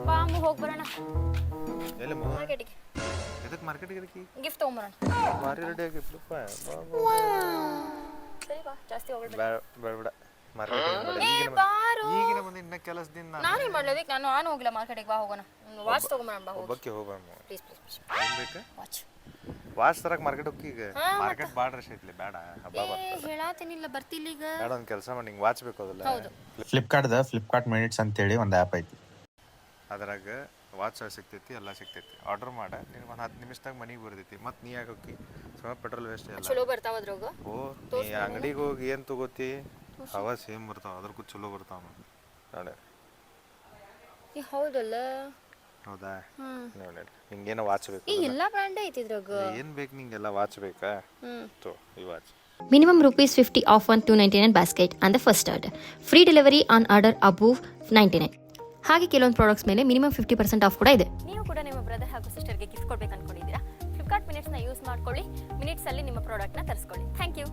ಬಾ ಅಮ್ಮ ಹೋಗಿ ಬರೋಣ ಎಲ್ಲಿ ಮಾರ್ಕೆಟಿಗೆ. ಎದಕ್ಕೆ ಮಾರ್ಕೆಟಿಗೆ ಇದಕ್ಕೆ ಗಿಫ್ಟ್ ತೊಗೊಂಬರೋಣ. ಭಾರಿ ರೆಡಿ ಆಗಿಪ್ಲಪ್ಪ. ಸರಿ ಬಾ, ಜಾಸ್ತಿ ಹೋಗ್ಬೇಡ. ಬೇಡ ಮಾರ್ಕೆಟಿಗೆ ಬಾರು. ಈಗಿನ ಬಂದು ಇನ್ನ ಕೆಲಸದಿಂದ ನಾನೇನು ಮಾಡ್ಲೋದಕ್ಕೆ ನಾನು ಹೋಗಿಲ್ಲ ಮಾರ್ಕೆಟಿಗೆ. ಬಾ ಹೋಗೋಣ. ವಾಚ್ ತೊಗೊಂಬರೋಣ ಬಾ. ಹೋಗಿ ಒಬ್ಬಕ್ಕೆ ಹೋಗ್ಬಾರ್ದು. Please please please. ಏನು ಬೇಕು? ವಾಚ್ ವಾಚ್ ತರಕ್ಕೆ ಮಾರ್ಕೆಟ್ ಹೋಗಿ. ಈಗ ಮಾರ್ಕೆಟ್ ಭಾಳ ರಶ್ ಐತ್ಲಿ, ಬೇಡ. ಹಬ್ಬ ಬರ್ತದೆ. ಹೇಳಾತೇನಿಲ್ಲ, ಬರ್ತಿಲ್ಲ ಈಗ. ಬೇಡ, ಒಂದು ಕೆಲಸ ಮಾಡಿ, ನಿಂಗೆ ವಾಚ್ ಬೇಕು ಅದಲ್ಲ. ಹೌದು. ಫ್ಲಿಪ್ಕಾರ್ಟ್ ಮಿನಿಟ್ಸ್ ಅಂತೇಳಿ ಒಂದು ಆ್ಯಪ್ ಐತಿ. ಅದ್ರಾಗ ವಾಚ್ ಸಿಗ್ತೈತಿ, ಎಲ್ಲ ಸಿಗ್ತೈತಿ. ಆರ್ಡರ್ ಮಾಡ, ನಿನಗೆ ಒಂದು 10 ನಿಮಿಷದಾಗ ಮನೆಗೆ ಬರ್ತೈತಿ. ಮತ್ತು ನೀ ಯಾಕೆ ಹೋಗಿ ಸುಮ್ಮನೆ ಪೆಟ್ರೋಲ್ ವೇಸ್ಟ್ ಎಲ್ಲ. ಚಲೋ ಬರ್ತಾವ ಅದ್ರಾಗ. ಓ, ನೀ ಅಂಗಡಿಗೆ ಹೋಗಿ ಏನು ತಗೋತಿ ಅವ ಸೇಮ್ ಬರ್ತಾವ, ಅದ್ರಕ್ಕೂ ಚಲೋ ಬರ್ತಾವ ನೋಡಿ. ಹೌದಲ್ಲ. ಹೌದಾ? ನೋಡಿ, ನಿಂಗೇನೋ ವಾಚ್ ಬೇಕು. ಎಲ್ಲ ಬ್ರ್ಯಾಂಡ್ ಐತಿ ಇದ್ರಾಗ. ಏನು ಬೇಕು ನಿಂಗೆಲ್ಲ ವಾಚ್ ಬೇಕಾ? ತೋ ಈ watch. Minimum ₹50 off on 299 basket and the first order. Free delivery on order above 99. ಹಾಗೆ ಕೆಲವೊಂದು ಪ್ರಾಡಕ್ಟ್ಸ್ ಮೇಲೆ ಮಿನಿಮಮ್ 50% ಆಫ್ ಕೂಡ ಇದೆ. ನೀವು ಕೂಡ ನಿಮ್ಮ ಬ್ರದರ್ ಹಾಗೂ ಸಿಸ್ಟರ್ಗೆ ಗಿಫ್ಟ್ ಕೊಡ್ಬೇಕು ಅನ್ಕೊಂಡಿದ್ದೀರಾ? ಫ್ಲಿಪ್ಕಾರ್ಟ್ ಮಿನಿಟ್ಸ್ನ ಯೂಸ್ ಮಾಡ್ಕೊಳ್ಳಿ. ಮಿನಿಟ್ಸಲ್ಲಿ ನಿಮ್ಮ ಪ್ರಾಡಕ್ಟ್ನ ತರಿಸ್ಕೊಳ್ಳಿ. Thank you.